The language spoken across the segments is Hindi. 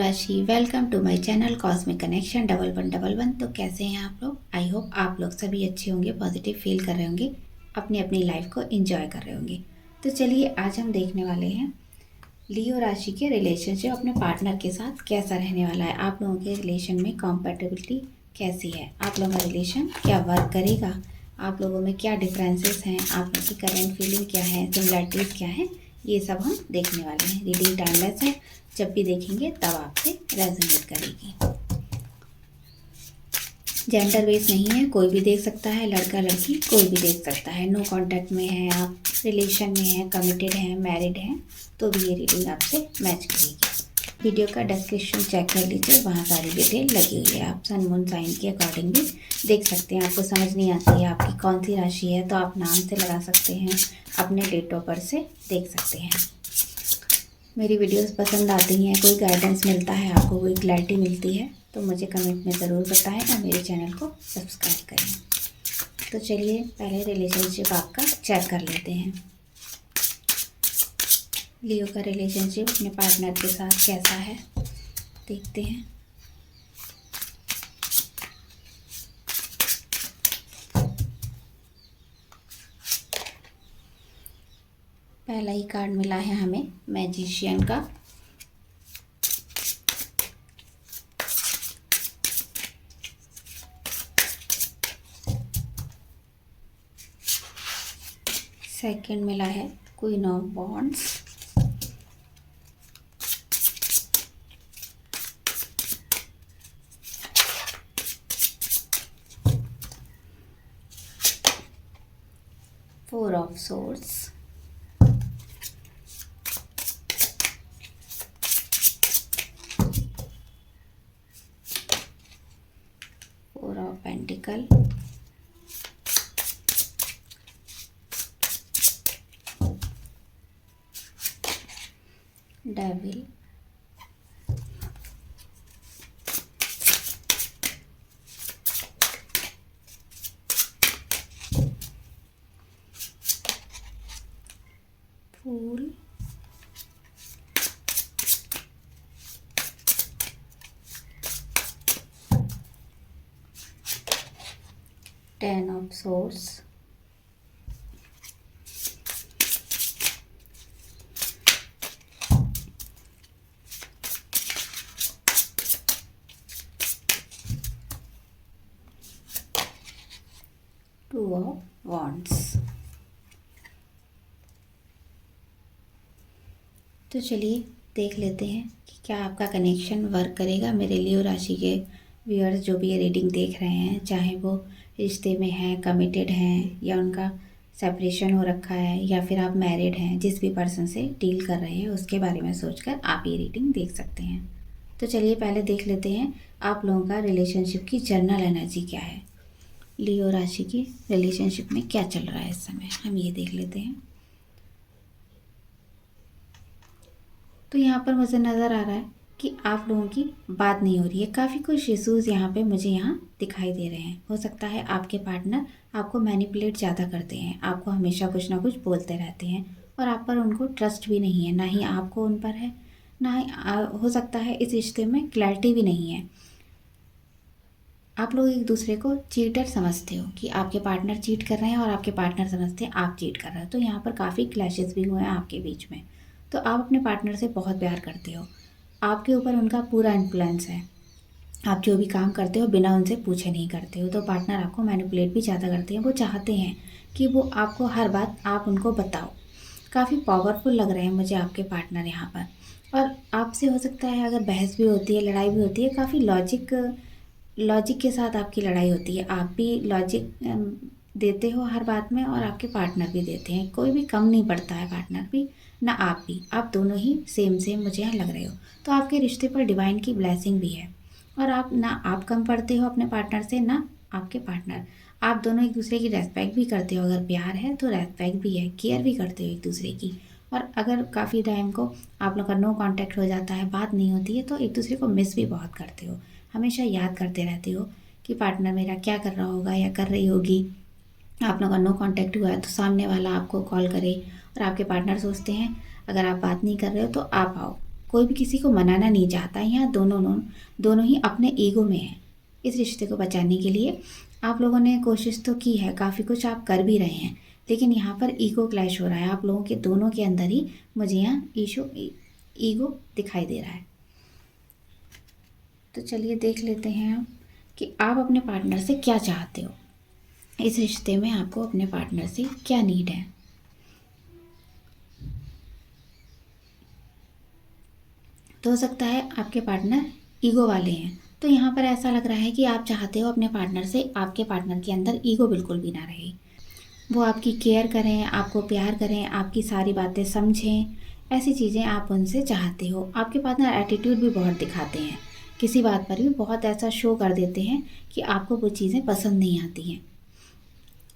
राशि, welcome to my channel cosmic connection 1111। तो कैसे हैं आप लोग? आई होप आप लोग सभी अच्छे होंगे, पॉजिटिव फील कर रहे होंगे, अपनी अपनी लाइफ को एंजॉय कर रहे होंगे। तो चलिए आज हम देखने वाले हैं लियो राशि के रिलेशनशिप अपने पार्टनर के साथ कैसा रहने वाला है। आप लोगों के रिलेशन में कॉम्पेटिबिलिटी कैसी है, आप लोगों का रिलेशन क्या वर्क करेगा, आप लोगों में क्या डिफरेंसेस हैं, आप लोगों की करेंट फीलिंग क्या है, सिमिलरिटीज़ क्या है, ये सब हम देखने वाले हैं। रीडिंग टाइमलेस है, जब भी देखेंगे तब आपसे रेजोनेट करेगी। जेंडर बेस नहीं है, कोई भी देख सकता है, लड़का लड़की कोई भी देख सकता है। नो कांटेक्ट में है आप, रिलेशन में है, कमिटेड हैं, मैरिड हैं, तो भी ये रीडिंग आपसे मैच करेगी। वीडियो का डिस्क्रिप्शन चेक कर लीजिए, वहाँ सारी डिटेल लगी हुई है। आप सन मून साइन के अकॉर्डिंग भी देख सकते हैं। आपको समझ नहीं आती है आपकी कौन सी राशि है, तो आप नाम से लगा सकते हैं, अपने डेट ऑफ बर्थ से देख सकते हैं। मेरी वीडियोस पसंद आती हैं, कोई गाइडेंस मिलता है आपको, कोई क्लैरिटी मिलती है, तो मुझे कमेंट में ज़रूर बताएं और मेरे चैनल को सब्सक्राइब करें। तो चलिए पहले रिलेशनशिप आपका चेक कर लेते हैं। लियो का रिलेशनशिप अपने पार्टनर के साथ कैसा है, देखते हैं। पहला ही कार्ड मिला है हमें मैजिशियन का। सेकंड मिला है queen of wands. Four of swords. Four of pentacle. Devil. Fool. Ten of swords. Two of wands. तो चलिए देख लेते हैं कि क्या आपका कनेक्शन वर्क करेगा। मेरे लियो राशि के व्यूअर्स जो भी ये रीडिंग देख रहे हैं, चाहे वो रिश्ते में हैं, कमिटेड हैं, या उनका सेपरेशन हो रखा है, या फिर आप मैरिड हैं, जिस भी पर्सन से डील कर रहे हैं उसके बारे में सोचकर आप ये रीडिंग देख सकते हैं। तो चलिए पहले देख लेते हैं आप लोगों का रिलेशनशिप की जनरल एनर्जी क्या है। लियो राशि की रिलेशनशिप में क्या चल रहा है इस समय, हम ये देख लेते हैं। तो यहाँ पर मुझे नज़र आ रहा है कि आप लोगों की बात नहीं हो रही है। काफ़ी कुछ इश्यूज़ यहाँ पे मुझे यहाँ दिखाई दे रहे हैं। हो सकता है आपके पार्टनर आपको मैनिपुलेट ज़्यादा करते हैं, आपको हमेशा कुछ ना कुछ बोलते रहते हैं, और आप पर उनको ट्रस्ट भी नहीं है, ना ही आपको उन पर है, ना ही हो सकता है इस रिश्ते में क्लैरिटी भी नहीं है। आप लोग एक दूसरे को चीटर समझते हो कि आपके पार्टनर चीट कर रहे हैं, और आपके पार्टनर समझते हैं आप चीट कर रहे हो। तो यहाँ पर काफ़ी क्लैशेस भी हुए हैं आपके बीच में। तो आप अपने पार्टनर से बहुत प्यार करते हो, आपके ऊपर उनका पूरा इन्फ्लुएंस है, आप जो भी काम करते हो बिना उनसे पूछे नहीं करते हो। तो पार्टनर आपको मैनिपुलेट भी ज़्यादा करते हैं, वो चाहते हैं कि वो आपको हर बात आप उनको बताओ। काफ़ी पावरफुल लग रहे हैं मुझे आपके पार्टनर यहाँ पर। और आपसे हो सकता है अगर बहस भी होती है, लड़ाई भी होती है, काफ़ी लॉजिक के साथ आपकी लड़ाई होती है। आप भी लॉजिक देते हो हर बात में, और आपके पार्टनर भी देते हैं। कोई भी कम नहीं पड़ता है, पार्टनर भी ना आप भी, आप दोनों ही सेम मुझे यहाँ लग रहे हो। तो आपके रिश्ते पर डिवाइन की ब्लेसिंग भी है, और आप कम पड़ते हो अपने पार्टनर से, ना आपके पार्टनर। आप दोनों एक दूसरे की रेस्पेक्ट भी करते हो, अगर प्यार है तो रेस्पेक्ट भी है, केयर भी करते हो एक दूसरे की। और अगर काफ़ी टाइम को आप लोग का नो कांटेक्ट हो जाता है, बात नहीं होती है, तो एक दूसरे को मिस भी बहुत करते हो, हमेशा याद करते रहते हो कि पार्टनर मेरा क्या कर रहा होगा या कर रही होगी। आप लोगों का नो कांटेक्ट हुआ है तो सामने वाला आपको कॉल करे, और आपके पार्टनर सोचते हैं अगर आप बात नहीं कर रहे हो तो आप आओ, कोई भी किसी को मनाना नहीं चाहता। यहाँ दोनों ही अपने ईगो में हैं। इस रिश्ते को बचाने के लिए आप लोगों ने कोशिश तो की है, काफ़ी कुछ आप कर भी रहे हैं, लेकिन यहाँ पर ईगो क्लैश हो रहा है आप लोगों के दोनों के अंदर ही। मुझे यहाँ ईगो दिखाई दे रहा है। तो चलिए देख लेते हैं हम कि आप अपने पार्टनर से क्या चाहते हो। इस रिश्ते में आपको अपने पार्टनर से क्या नीड है। तो हो सकता है आपके पार्टनर ईगो वाले हैं। तो यहाँ पर ऐसा लग रहा है कि आप चाहते हो अपने पार्टनर से, आपके पार्टनर के अंदर ईगो बिल्कुल भी ना रहे। वो आपकी केयर करें, आपको प्यार करें, आपकी सारी बातें समझें, ऐसी चीज़ें आप उनसे चाहते हो। आपके पार्टनर एटीट्यूड भी बहुत दिखाते हैं, किसी बात पर भी बहुत ऐसा शो कर देते हैं कि आपको वो चीज़ें पसंद नहीं आती हैं।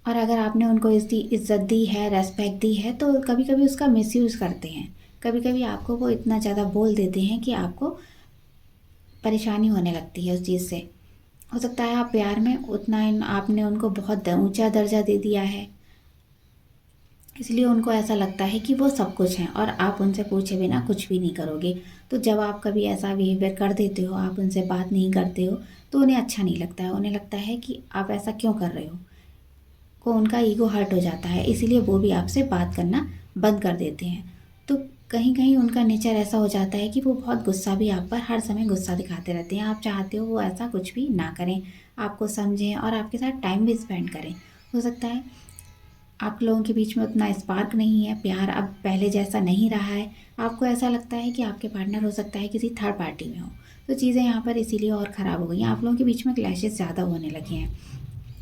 और अगर आपने उनको इज़्ज़त दी है, रेस्पेक्ट दी है, तो कभी कभी उसका मिसयूज़ करते हैं। कभी कभी आपको वो इतना ज़्यादा बोल देते हैं कि आपको परेशानी होने लगती है उस चीज़ से। हो सकता है आप प्यार में उतना आपने उनको बहुत ऊंचा दर्जा दे दिया है, इसलिए उनको ऐसा लगता है कि वो सब कुछ हैं और आप उनसे पूछे बिना कुछ भी नहीं करोगे। तो जब आप कभी ऐसा बिहेवियर कर देते हो, आप उनसे बात नहीं करते हो, तो उन्हें अच्छा नहीं लगता है। उन्हें लगता है कि आप ऐसा क्यों कर रहे हो, को उनका ईगो हर्ट हो जाता है, इसीलिए वो भी आपसे बात करना बंद कर देते हैं। तो कहीं कहीं उनका नेचर ऐसा हो जाता है कि वो बहुत गुस्सा भी आप पर हर समय गुस्सा दिखाते रहते हैं। आप चाहते हो वो ऐसा कुछ भी ना करें, आपको समझें और आपके साथ टाइम भी स्पेंड करें। हो सकता है आप लोगों के बीच में उतना स्पार्क नहीं है, प्यार अब पहले जैसा नहीं रहा है। आपको ऐसा लगता है कि आपके पार्टनर हो सकता है किसी थर्ड पार्टी में हो। तो चीज़ें यहाँ पर इसीलिए और ख़राब हो गई हैं। आप लोगों के बीच में क्लैशेस ज़्यादा होने लगे हैं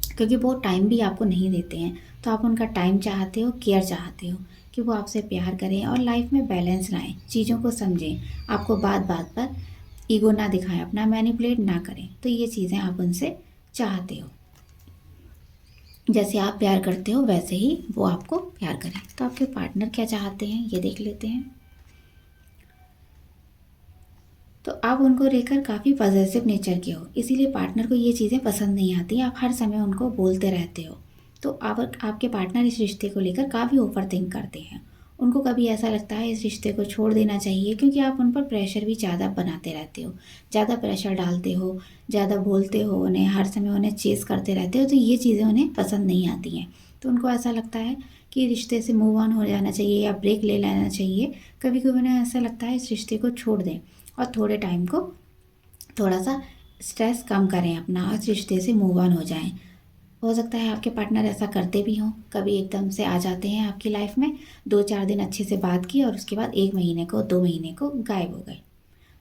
क्योंकि वो टाइम भी आपको नहीं देते हैं। तो आप उनका टाइम चाहते हो, केयर चाहते हो कि वो आपसे प्यार करें और लाइफ में बैलेंस लाएं, चीज़ों को समझें, आपको बात बात पर ईगो ना दिखाएं, अपना मैनिपुलेट ना करें। तो ये चीज़ें आप उनसे चाहते हो। जैसे आप प्यार करते हो वैसे ही वो आपको प्यार करें। तो आपके पार्टनर क्या चाहते हैं ये देख लेते हैं। तो आप उनको लेकर काफ़ी पॉजिटिव नेचर के हो, इसीलिए पार्टनर को ये चीज़ें पसंद नहीं आती। आप हर समय उनको बोलते रहते हो। तो आपके पार्टनर इस रिश्ते को लेकर काफ़ी ओवर थिंक करते हैं। उनको कभी ऐसा लगता है इस रिश्ते को छोड़ देना चाहिए, क्योंकि आप उन पर प्रेशर भी ज़्यादा बनाते रहते हो, ज़्यादा प्रेशर डालते हो, ज़्यादा बोलते हो उन्हें, हर समय उन्हें चेस करते रहते हो। तो ये चीज़ें उन्हें पसंद नहीं आती हैं। तो उनको ऐसा लगता है कि रिश्ते से मूव ऑन हो जाना चाहिए या ब्रेक ले लेना चाहिए। कभी कभी उन्हें ऐसा लगता है इस रिश्ते को छोड़ दें और थोड़े टाइम को थोड़ा सा स्ट्रेस कम करें अपना, इस रिश्ते से मूव ऑन हो जाएं। हो सकता है आपके पार्टनर ऐसा करते भी हों, कभी एकदम से आ जाते हैं आपकी लाइफ में, 2-4 दिन अच्छे से बात की और उसके बाद 1 महीने को 2 महीने को गायब हो गए।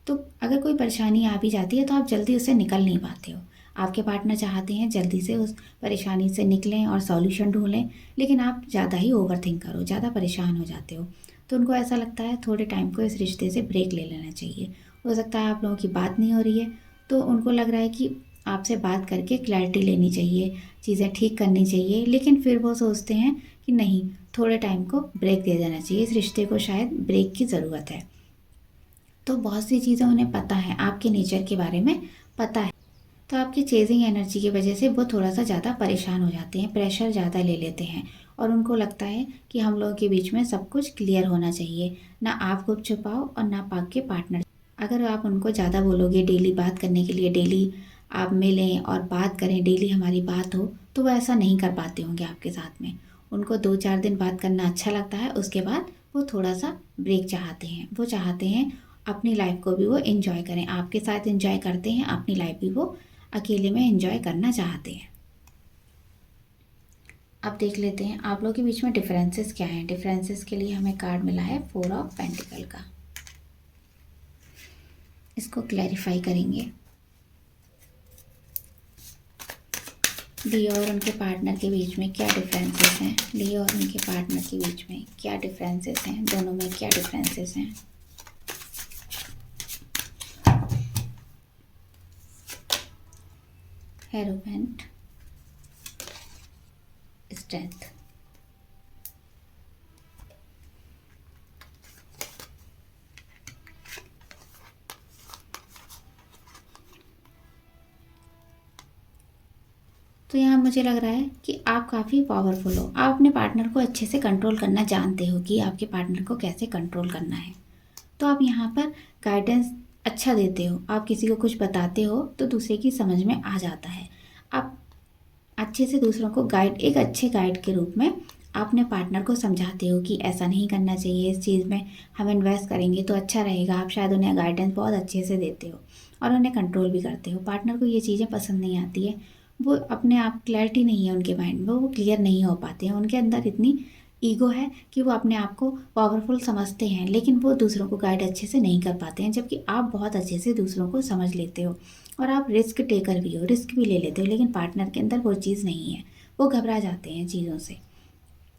तो अगर कोई परेशानी आ भी जाती है तो आप जल्दी उससे निकल नहीं पाते हो। आपके पार्टनर चाहते हैं जल्दी से उस परेशानी से निकलें और सॉल्यूशन ढूंढें, लेकिन आप ज़्यादा ही ओवर थिंक करो, ज़्यादा परेशान हो जाते हो। तो उनको ऐसा लगता है थोड़े टाइम को इस रिश्ते से ब्रेक ले लेना चाहिए। हो सकता है आप लोगों की बात नहीं हो रही है, तो उनको लग रहा है कि आपसे बात करके क्लैरिटी लेनी चाहिए, चीज़ें ठीक करनी चाहिए, लेकिन फिर वो सोचते हैं कि नहीं, थोड़े टाइम को ब्रेक दे देना चाहिए, इस रिश्ते को शायद ब्रेक की ज़रूरत है। तो बहुत सी चीज़ें उन्हें पता है, आपके नेचर के बारे में पता है। तो आपकी चेजिंग एनर्जी की वजह से वो थोड़ा सा ज़्यादा परेशान हो जाते हैं, प्रेशर ज़्यादा ले लेते हैं और उनको लगता है कि हम लोगों के बीच में सब कुछ क्लियर होना चाहिए, ना आप कुछ छुपाओ और ना आपके पार्टनर। अगर आप उनको ज़्यादा बोलोगे डेली बात करने के लिए, डेली आप मिलें और बात करें, डेली हमारी बात हो, तो वो ऐसा नहीं कर पाते होंगे आपके साथ में। उनको 2-4 दिन बात करना अच्छा लगता है, उसके बाद वो थोड़ा सा ब्रेक चाहते हैं। वो चाहते हैं अपनी लाइफ को भी वो एंजॉय करें, आपके साथ एंजॉय करते हैं, अपनी लाइफ भी वो अकेले में एंजॉय करना चाहते हैं। अब देख लेते हैं आप लोगों के बीच में डिफरेंसेस क्या हैं। डिफरेंसेस के लिए हमें कार्ड मिला है 4 ऑफ पेंटिकल का। इसको क्लैरिफाई करेंगे। लियो और उनके पार्टनर के बीच में क्या डिफरेंसेस हैं, लियो और उनके पार्टनर के बीच में क्या डिफरेंसेस हैं, दोनों में क्या डिफरेंसेस हैं। हेरोपेंट, स्ट्रेंथ। तो यहाँ मुझे लग रहा है कि आप काफ़ी पावरफुल हो। आप अपने पार्टनर को अच्छे से कंट्रोल करना जानते हो कि आपके पार्टनर को कैसे कंट्रोल करना है। तो आप यहाँ पर गाइडेंस अच्छा देते हो, आप किसी को कुछ बताते हो तो दूसरे की समझ में आ जाता है। आप अच्छे से दूसरों को गाइड, एक अच्छे गाइड के रूप में आप अपने पार्टनर को समझाते हो कि ऐसा नहीं करना चाहिए, इस चीज़ में हम इन्वेस्ट करेंगे तो अच्छा रहेगा। आप शायद उन्हें गाइडेंस बहुत अच्छे से देते हो और उन्हें कंट्रोल भी करते हो। पार्टनर को ये चीज़ें पसंद नहीं आती है, वो अपने आप क्लैरिटी नहीं है उनके माइंड में, वो क्लियर नहीं हो पाते हैं, उनके अंदर इतनी ईगो है कि वो अपने आप को पावरफुल समझते हैं, लेकिन वो दूसरों को गाइड अच्छे से नहीं कर पाते हैं। जबकि आप बहुत अच्छे से दूसरों को समझ लेते हो और आप रिस्क टेकर भी हो, रिस्क भी ले लेते हो, लेकिन पार्टनर के अंदर वो चीज़ नहीं है। वो घबरा जाते हैं चीज़ों से,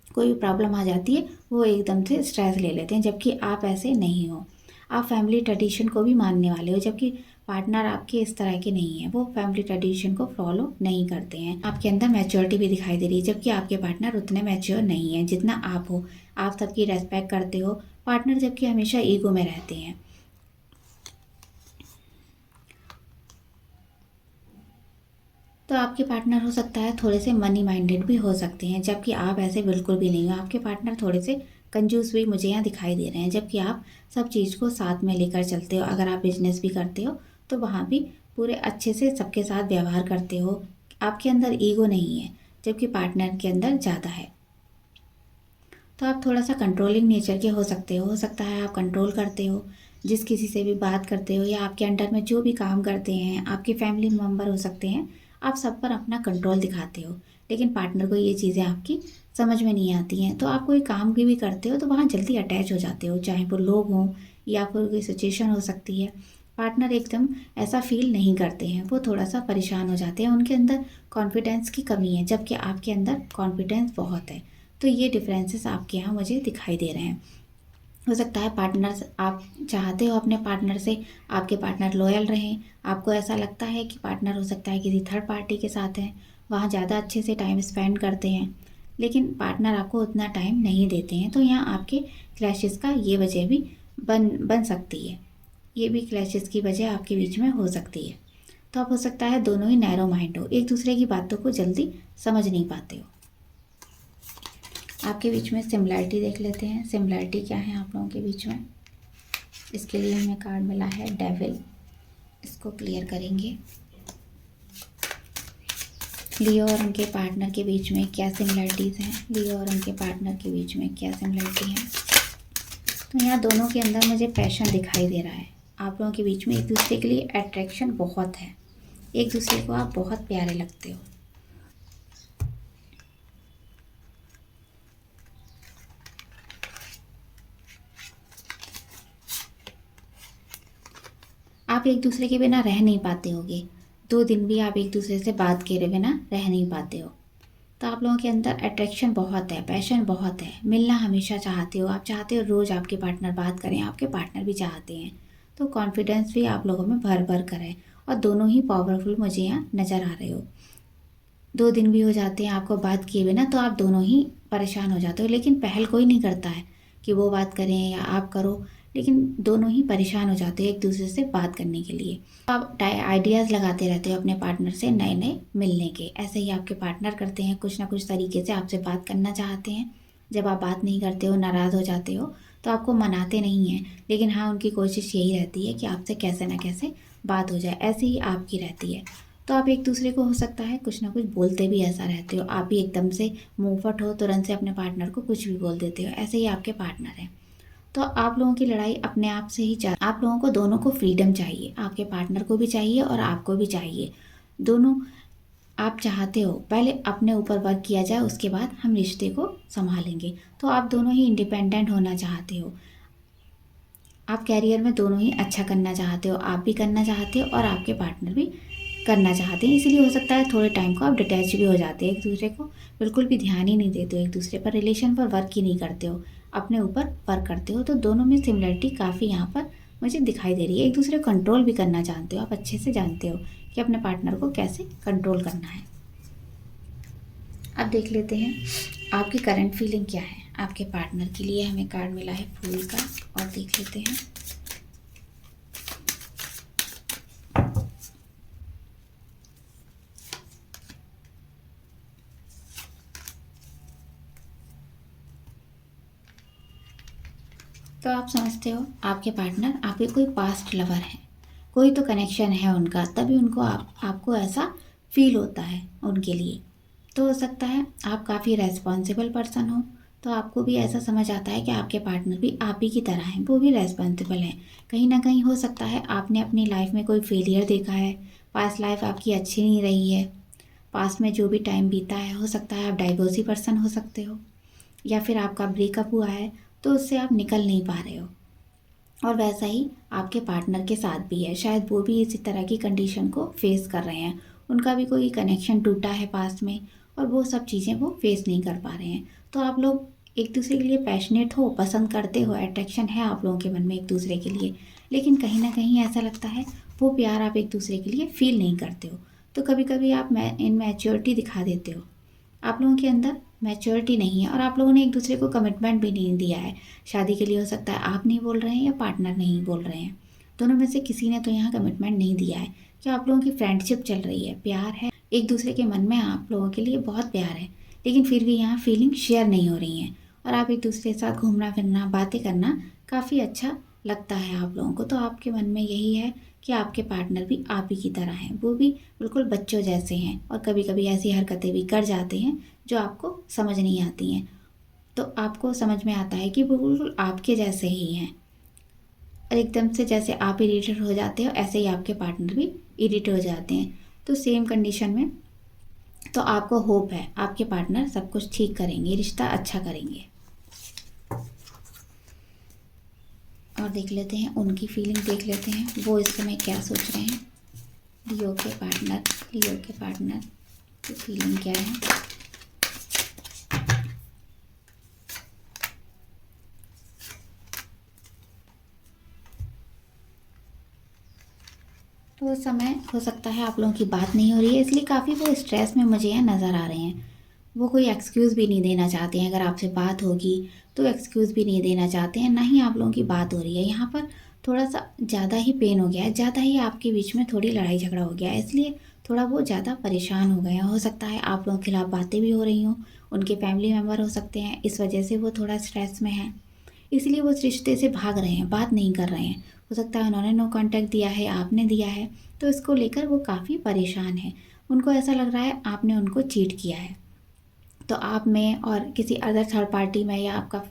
कोई भी प्रॉब्लम आ जाती है वो एकदम से स्ट्रेस ले लेते हैं, जबकि आप ऐसे नहीं हो। आप फैमिली ट्रेडिशन को भी मानने वाले हो, जबकि पार्टनर आपके इस तरह के नहीं है, वो फैमिली ट्रेडिशन को फॉलो नहीं करते हैं। आपके अंदर मैच्योरिटी भी दिखाई दे रही है, जबकि आपके पार्टनर उतने मैच्योर नहीं है जितना आप हो। आप सबकी रेस्पेक्ट करते हो, पार्टनर जबकि हमेशा ईगो में रहते हैं। तो आपके पार्टनर हो सकता है थोड़े से मनी माइंडेड भी हो सकते हैं, जबकि आप ऐसे बिल्कुल भी नहीं हो। आपके पार्टनर थोड़े से कंजूस भी मुझे यहाँ दिखाई दे रहे हैं, जबकि आप सब चीज़ को साथ में लेकर चलते हो। अगर आप बिजनेस भी करते हो तो वहाँ भी पूरे अच्छे से सबके साथ व्यवहार करते हो। आपके अंदर ईगो नहीं है, जबकि पार्टनर के अंदर ज़्यादा है। तो आप थोड़ा सा कंट्रोलिंग नेचर के हो सकता है आप कंट्रोल करते हो, जिस किसी से भी बात करते हो या आपके अंडर में जो भी काम करते हैं, आपके फैमिली मेम्बर हो सकते हैं, आप सब पर अपना कंट्रोल दिखाते हो। लेकिन पार्टनर को ये चीज़ें आपकी समझ में नहीं आती हैं, तो आप कोई काम की भी करते हो तो वहाँ जल्दी अटैच हो जाते हो, चाहे वो लोग हों या फिर कोई सिचुएशन हो सकती है। पार्टनर एकदम ऐसा फील नहीं करते हैं, वो थोड़ा सा परेशान हो जाते हैं, उनके अंदर कॉन्फिडेंस की कमी है, जबकि आपके अंदर कॉन्फिडेंस बहुत है। तो ये डिफरेंसेस आपके यहाँ मुझे दिखाई दे रहे हैं। हो सकता है पार्टनर, आप चाहते हो अपने पार्टनर से आपके पार्टनर लॉयल रहें, आपको ऐसा लगता है कि पार्टनर हो सकता है किसी थर्ड पार्टी के साथ है, वहाँ ज़्यादा अच्छे से टाइम स्पेंड करते हैं, लेकिन पार्टनर आपको उतना टाइम नहीं देते हैं। तो यहाँ आपके क्लैशेस का ये वजह भी बन बन सकती है, ये भी क्लैशेस की वजह आपके बीच में हो सकती है। तो आप हो सकता है दोनों ही नैरो माइंड हो, एक दूसरे की बातों को जल्दी समझ नहीं पाते हो। आपके बीच में सिमिलैरिटी देख लेते हैं, सिमिलैरिटी क्या है आप लोगों के बीच में। इसके लिए हमें कार्ड मिला है डेविल, इसको क्लियर करेंगे। लियो और उनके पार्टनर के बीच में क्या सिमिलैरिटीज़ हैं, लियो और उनके पार्टनर के बीच में क्या सिमिलैरिटी है। तो यहाँ दोनों के अंदर मुझे पैशन दिखाई दे रहा है, आप लोगों के बीच में एक दूसरे के लिए अट्रैक्शन बहुत है, एक दूसरे को आप बहुत प्यारे लगते हो। आप एक दूसरे के बिना रह नहीं पाते होगे, 2 दिन भी आप एक दूसरे से बात किए बिना रह नहीं पाते हो। तो आप लोगों के अंदर अट्रैक्शन बहुत है, पैशन बहुत है, मिलना हमेशा चाहते हो, आप चाहते हो रोज़ आपके पार्टनर बात करें, आपके पार्टनर भी चाहते हैं। तो कॉन्फिडेंस भी आप लोगों में भर भर कर है और दोनों ही पावरफुल मुझे यहाँ नज़र आ रहे हो। 2 दिन भी हो जाते हैं आपको बात किए बिना, तो आप दोनों ही परेशान हो जाते हो, लेकिन पहल कोई नहीं करता है कि वो बात करें या आप करो, लेकिन दोनों ही परेशान हो जाते हो एक दूसरे से बात करने के लिए। आप आइडियाज़ लगाते रहते हो अपने पार्टनर से नए नए मिलने के, ऐसे ही आपके पार्टनर करते हैं, कुछ ना कुछ तरीके से आपसे बात करना चाहते हैं। जब आप बात नहीं करते हो, नाराज़ हो जाते हो, तो आपको मनाते नहीं हैं, लेकिन हाँ उनकी कोशिश यही रहती है कि आपसे कैसे ना कैसे बात हो जाए, ऐसे ही आपकी रहती है। तो आप एक दूसरे को हो सकता है कुछ ना कुछ बोलते भी ऐसा रहते हो, आप भी एकदम से मुंहफट हो, तुरंत से अपने पार्टनर को कुछ भी बोल देते हो, ऐसे ही आपके पार्टनर हैं। तो आप लोगों की लड़ाई अपने आप से ही आप लोगों को दोनों को फ्रीडम चाहिए, आपके पार्टनर को भी चाहिए और आपको भी चाहिए। दोनों आप चाहते हो पहले अपने ऊपर वर्क किया जाए, उसके बाद हम रिश्ते को संभालेंगे। तो आप दोनों ही इंडिपेंडेंट होना चाहते हो, आप कैरियर में दोनों ही अच्छा करना चाहते हो, आप भी करना चाहते हो और आपके पार्टनर भी करना चाहते हैं। इसलिए हो सकता है थोड़े टाइम को आप डिटैच भी हो जाते हैं, एक दूसरे को बिल्कुल भी ध्यान ही नहीं देते हो, एक दूसरे पर रिलेशन पर वर्क ही नहीं करते हो, अपने ऊपर वर्क करते हो। तो दोनों में सिमिलरिटी काफ़ी यहाँ पर मुझे दिखाई दे रही है, एक दूसरे को कंट्रोल भी करना जानते हो, आप अच्छे से जानते हो कि अपने पार्टनर को कैसे कंट्रोल करना है। अब देख लेते हैं आपकी करंट फीलिंग क्या है आपके पार्टनर के लिए। हमें कार्ड मिला है फूल का, और देख लेते हैं। तो तो आप समझते हो आपके पार्टनर आपके कोई पास्ट लवर है, कोई तो कनेक्शन है उनका, तभी उनको आपको ऐसा फील होता है उनके लिए। तो हो सकता है आप काफ़ी रेस्पॉन्सिबल पर्सन हो, तो आपको भी ऐसा समझ आता है कि आपके पार्टनर भी आप ही की तरह हैं, वो भी रेस्पॉन्सिबल हैं। कहीं ना कहीं हो सकता है आपने अपनी लाइफ में कोई फेलियर देखा है, पास्ट लाइफ आपकी अच्छी नहीं रही है, पास्ट में जो भी टाइम बीता है, हो सकता है आप डाइवोर्सी पर्सन हो सकते हो, या फिर आपका ब्रेकअप हुआ है तो उससे आप निकल नहीं पा रहे हो। और वैसा ही आपके पार्टनर के साथ भी है, शायद वो भी इसी तरह की कंडीशन को फेस कर रहे हैं, उनका भी कोई कनेक्शन टूटा है पास्ट में और वो सब चीज़ें वो फेस नहीं कर पा रहे हैं। तो आप लोग एक दूसरे के लिए पैशनेट हो, पसंद करते हो, अट्रैक्शन है आप लोगों के मन में एक दूसरे के लिए, लेकिन कहीं ना कहीं ऐसा लगता है वो प्यार आप एक दूसरे के लिए फील नहीं करते हो। तो कभी कभी आप इनमैच्योरिटी दिखा देते हो, आप लोगों के अंदर मैच्योरिटी नहीं है और आप लोगों ने एक दूसरे को कमिटमेंट भी नहीं दिया है। शादी के लिए हो सकता है आप नहीं बोल रहे हैं या पार्टनर नहीं बोल रहे हैं, दोनों में से किसी ने तो यहाँ कमिटमेंट नहीं दिया है कि आप लोगों की फ्रेंडशिप चल रही है, प्यार है, एक दूसरे के मन में आप लोगों के लिए बहुत प्यार है, लेकिन फिर भी यहाँ फीलिंग शेयर नहीं हो रही हैं और आप एक दूसरे के साथ घूमना फिरना बातें करना काफ़ी अच्छा लगता है आप लोगों को। तो आपके मन में यही है कि आपके पार्टनर भी आप ही की तरह हैं, वो भी बिल्कुल बच्चों जैसे हैं और कभी कभी ऐसी हरकतें भी कर जाते हैं जो आपको समझ नहीं आती हैं। तो आपको समझ में आता है कि वो बिल्कुल आपके जैसे ही हैं और एकदम से जैसे आप इरिटेट हो जाते हो ऐसे ही आपके पार्टनर भी इरिटेट हो जाते हैं। तो सेम कंडीशन में तो आपको होप है आपके पार्टनर सब कुछ ठीक करेंगे, रिश्ता अच्छा करेंगे। और देख लेते हैं उनकी फीलिंग, देख लेते हैं वो इस समय क्या सोच रहे हैं। लियो के पार्टनर की फीलिंग क्या है। तो उस समय हो सकता है आप लोगों की बात नहीं हो रही है, इसलिए काफ़ी वो स्ट्रेस में मुझे यहाँ नज़र आ रहे हैं। वो कोई एक्सक्यूज़ भी नहीं देना चाहते हैं, अगर आपसे बात होगी तो एक्सक्यूज़ भी नहीं देना चाहते हैं, ना ही आप लोगों की बात हो रही है। यहाँ पर थोड़ा सा ज़्यादा ही पेन हो गया है, ज़्यादा ही आपके बीच में थोड़ी लड़ाई झगड़ा हो गया है, इसलिए थोड़ा वो ज़्यादा परेशान हो गए हैं। हो सकता है आप लोगों के खिलाफ बातें भी हो रही हों, उनके फैमिली मेम्बर हो सकते हैं, इस वजह से वो थोड़ा स्ट्रेस में हैं, इसलिए वो उस रिश्ते से भाग रहे हैं, बात नहीं कर रहे हैं। हो सकता है उन्होंने नो कांटेक्ट दिया है, आपने दिया है, तो इसको लेकर वो काफ़ी परेशान है। उनको ऐसा लग रहा है आपने उनको चीट किया है। तो आप में और किसी अदर थर्ड पार्टी में या आपका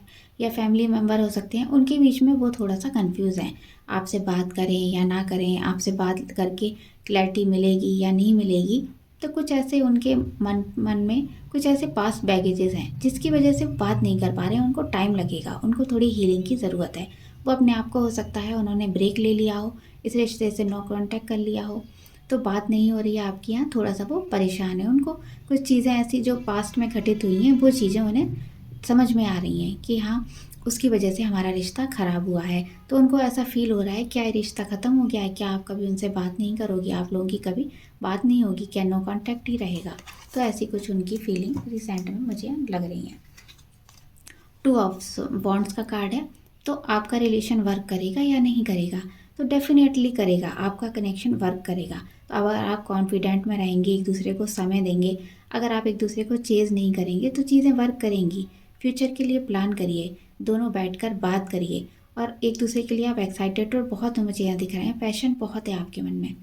या फैमिली मेम्बर हो सकते हैं, उनके बीच में वो थोड़ा सा कंफ्यूज हैं, आपसे बात करें या ना करें, आपसे बात करके क्लैरिटी मिलेगी या नहीं मिलेगी। तो कुछ ऐसे उनके मन में कुछ ऐसे पास्ट बैगेजेस हैं जिसकी वजह से वो बात नहीं कर पा रहे हैं, उनको टाइम लगेगा, उनको थोड़ी हीलिंग की ज़रूरत है। वो अपने आप को हो सकता है उन्होंने ब्रेक ले लिया हो, इस रिश्ते से नो कांटेक्ट कर लिया हो, तो बात नहीं हो रही है आपकी यहाँ, थोड़ा सा वो परेशान है। उनको कुछ चीज़ें ऐसी जो पास्ट में घटित हुई हैं वो चीज़ें उन्हें समझ में आ रही हैं कि हाँ उसकी वजह से हमारा रिश्ता ख़राब हुआ है। तो उनको ऐसा फील हो रहा है क्या ये रिश्ता ख़त्म हो गया है, क्या आप कभी उनसे बात नहीं करोगे, आप लोगों की कभी बात नहीं होगी, क्या नो कांटेक्ट ही रहेगा। तो ऐसी कुछ उनकी फीलिंग रिसेंट में मुझे लग रही है। 2 ऑफ वॉन्ड्स का कार्ड है। तो आपका रिलेशन वर्क करेगा या नहीं करेगा, तो डेफिनेटली करेगा, आपका कनेक्शन वर्क करेगा। तो अगर आप कॉन्फिडेंट में रहेंगे, एक दूसरे को समय देंगे, अगर आप एक दूसरे को चेज़ नहीं करेंगे तो चीज़ें वर्क करेंगी। फ्यूचर के लिए प्लान करिए, दोनों बैठकर बात करिए और एक दूसरे के लिए आप एक्साइटेड और बहुत मुझे यहाँ दिख रहे हैं, पैशन बहुत है आपके मन में,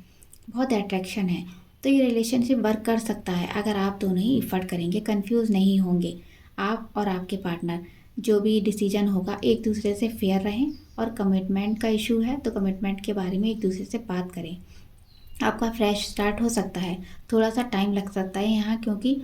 बहुत अट्रैक्शन है। तो ये रिलेशनशिप वर्क कर सकता है अगर आप दोनों ही इफ़र्ट करेंगे, कंफ्यूज नहीं होंगे। आप और आपके पार्टनर जो भी डिसीजन होगा एक दूसरे से फेयर रहें, और कमिटमेंट का इशू है तो कमिटमेंट के बारे में एक दूसरे से बात करें। आपका फ्रेश स्टार्ट हो सकता है, थोड़ा सा टाइम लग सकता है यहाँ, क्योंकि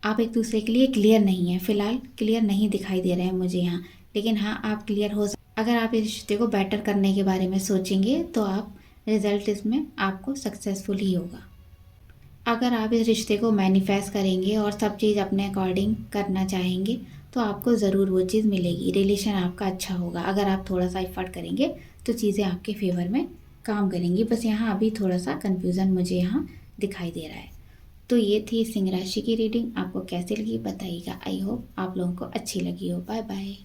आप एक दूसरे के लिए क्लियर नहीं है, फ़िलहाल क्लियर नहीं दिखाई दे रहे हैं मुझे यहाँ, लेकिन हाँ आप क्लियर हो अगर आप इस रिश्ते को बेटर करने के बारे में सोचेंगे तो आप रिजल्ट इसमें आपको सक्सेसफुल ही होगा। अगर आप इस रिश्ते को मैनिफेस्ट करेंगे और सब चीज़ अपने अकॉर्डिंग करना चाहेंगे तो आपको ज़रूर वो चीज़ मिलेगी, रिलेशन आपका अच्छा होगा। अगर आप थोड़ा सा एफर्ट करेंगे तो चीज़ें आपके फेवर में काम करेंगी। बस यहाँ अभी थोड़ा सा कन्फ्यूज़न मुझे यहाँ दिखाई दे रहा है। तो ये थी सिंह राशि की रीडिंग, आपको कैसी लगी बताइएगा। आई होप आप लोगों को अच्छी लगी हो। Bye bye.